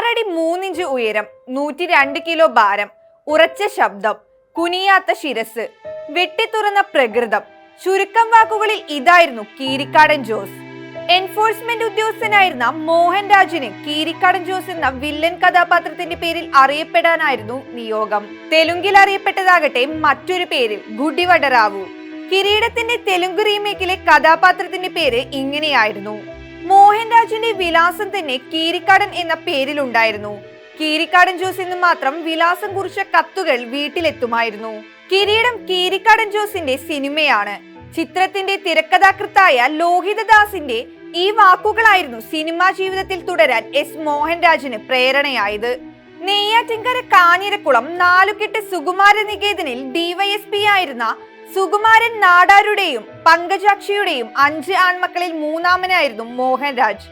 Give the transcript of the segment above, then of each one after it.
6 അടി 3 ഇഞ്ച് ഉയരം, 102 കിലോ ഭാരം, ഉറച്ച ശബ്ദം, കുനിയാത്ത ശിരസ്, വെട്ടിത്തുറന്ന പ്രകൃതം. ചുരുക്കം വാക്കുകളിൽ ഇതായിരുന്നു കീരിക്കാടൻ ജോസ്. എൻഫോഴ്സ്മെന്റ് ഉദ്യോഗസ്ഥനായിരുന്ന മോഹൻരാജിന് കീരിക്കാടൻ ജോസ് എന്ന വില്ലൻ കഥാപാത്രത്തിന്റെ പേരിൽ അറിയപ്പെടാനായിരുന്നു നിയോഗം. തെലുങ്കിൽ അറിയപ്പെട്ടതാകട്ടെ മറ്റൊരു പേരിൽ ഗുഡിവഡറാവു. കിരീടത്തിന്റെ തെലുങ്ക് റീമേക്കിലെ കഥാപാത്രത്തിന്റെ പേര് ഇങ്ങനെയായിരുന്നു. മോഹൻരാജിന്റെ വിലാസം തന്നെ കീരിക്കാടൻ എന്ന പേരിലുണ്ടായിരുന്നു. കീരിക്കാടൻ ജോസ് എന്ന് മാത്രം വിലാസം കുറിച്ച കത്തുകൾ വീട്ടിലെത്തുമായിരുന്നു. കിരീടം കീരിക്കാടൻ ജോസിന്റെ സിനിമയാണ്. ചിത്രത്തിന്റെ തിരക്കഥാകൃത്തായ ലോഹിതദാസിന്റെ ഈ വാക്കുകളായിരുന്നു സിനിമാ ജീവിതത്തിൽ തുടരാൻ എസ് മോഹൻരാജിന് പ്രേരണയായത്. നെയ്യാറ്റിൻകര കാഞ്ഞിരക്കുളം നാലുകെട്ട് സുകുമാര നികേതനിൽ ഡിവൈഎസ്പി ആയിരുന്ന സുകുമാരൻ നാടാരുടെയും പങ്കജാക്ഷിയുടെയും 5 ആൺമക്കളിൽ മൂന്നാമനായിരുന്നു മോഹൻരാജ്.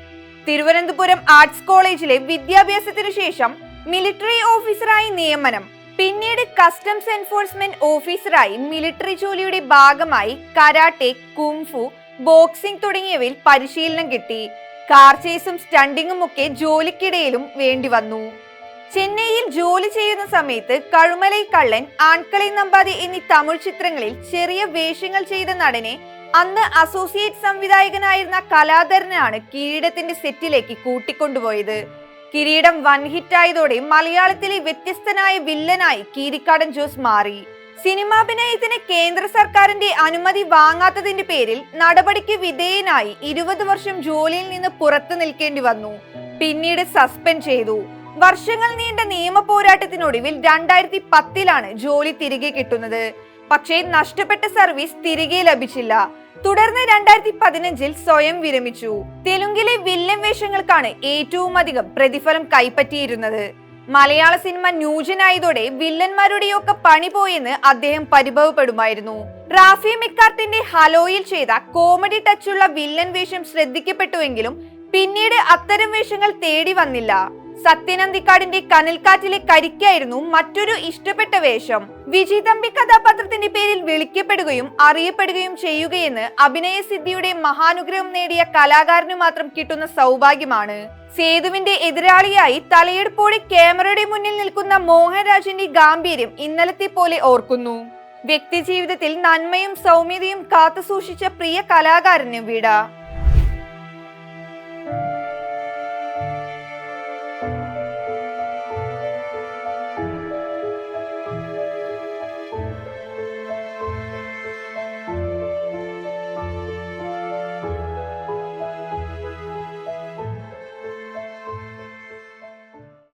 തിരുവനന്തപുരം ആർട്സ് കോളേജിലെ വിദ്യാഭ്യാസത്തിനു ശേഷം മിലിറ്ററി ഓഫീസറായി നിയമനം. പിന്നീട് കസ്റ്റംസ് എൻഫോഴ്സ്മെന്റ് ഓഫീസറായി മിലിറ്ററി ജോലിയുടെ ഭാഗമായി കരാട്ടെ, കുങ്ഫു, ബോക്സിംഗ് തുടങ്ങിയവയിൽ പരിശീലനം കിട്ടി. കാർ ചേസും സ്റ്റണ്ടിങ്ങും ഒക്കെ ജോലിക്കിടയിലും വേണ്ടി വന്നു. ചെന്നൈയിൽ ജോലി ചെയ്യുന്ന സമയത്ത് കഴുമലൈ കള്ളൻ, ആൺകളെ നമ്പാതെ എന്നീ തമിഴ് ചിത്രങ്ങളിൽ ചെറിയ വേഷങ്ങൾ ചെയ്ത നടനെ അന്ന് അസോസിയേറ്റ് സംവിധായകനായിരുന്ന കലാധരനാണ് കിരീടത്തിന്റെ സെറ്റിലേക്ക് കൂട്ടിക്കൊണ്ടുപോയത്. കിരീടം വൻ ഹിറ്റായതോടെ മലയാളത്തിലെ വ്യത്യസ്തനായ വില്ലനായി കീരിക്കാടൻ ജോസ് മാറി. സിനിമാഭിനയത്തിന് കേന്ദ്ര സർക്കാരിന്റെ അനുമതി വാങ്ങാത്തതിന്റെ പേരിൽ നടപടിക്ക് വിധേയനായി 20 വർഷം ജോലിയിൽ നിന്ന് പുറത്തു നിൽക്കേണ്ടി വന്നു. പിന്നീട് സസ്പെൻഡ് ചെയ്തു. വർഷങ്ങൾ നീണ്ട നിയമ പോരാട്ടത്തിനൊടുവിൽ 2010 ജോലി തിരികെ കിട്ടുന്നത്. പക്ഷേ നഷ്ടപ്പെട്ട സർവീസ് തിരികെ ലഭിച്ചില്ല. തുടർന്ന് 2015 സ്വയം വിരമിച്ചു. തെലുങ്കിലെ വില്ലൻ വേഷങ്ങൾക്കാണ് ഏറ്റവും അധികം പ്രതിഫലം കൈപ്പറ്റിയിരുന്നത്. മലയാള സിനിമ ന്യൂജനായതോടെ വില്ലന്മാരുടെയൊക്കെ പണി പോയെന്ന് അദ്ദേഹം പരിഭവപ്പെടുമായിരുന്നു. റാഫി മെക്കാർട്ടിന്റെ ഹലോയിൽ ചെയ്ത കോമഡി ടച്ചുള്ള വില്ലൻ വേഷം ശ്രദ്ധിക്കപ്പെട്ടുവെങ്കിലും പിന്നീട് അത്തരം വേഷങ്ങൾ തേടി വന്നില്ല. സത്യൻ അന്തിക്കാടിന്റെ കനൽക്കാറ്റിലെ കരിക്കായിരുന്നു മറ്റൊരു ഇഷ്ടപ്പെട്ട വേഷം. വിജയ് തമ്പി കഥാപാത്രത്തിന്റെ പേരിൽ വിളിക്കപ്പെടുകയും അറിയപ്പെടുകയും ചെയ്യുകയെന്ന് അഭിനയ സിദ്ധിയുടെ മഹാനുഗ്രഹം നേടിയ കലാകാരന് മാത്രം കിട്ടുന്ന സൗഭാഗ്യമാണ്. സേതുവിന്റെ എതിരാളിയായി തലയെടുപ്പോടെ ക്യാമറയുടെ മുന്നിൽ നിൽക്കുന്ന മോഹൻരാജിന്റെ ഗാംഭീര്യം ഇന്നലത്തെ പോലെ ഓർക്കുന്നു. വ്യക്തി ജീവിതത്തിൽ നന്മയും സൗമ്യതയും കാത്തുസൂക്ഷിച്ച പ്രിയ കലാകാരന് വിട.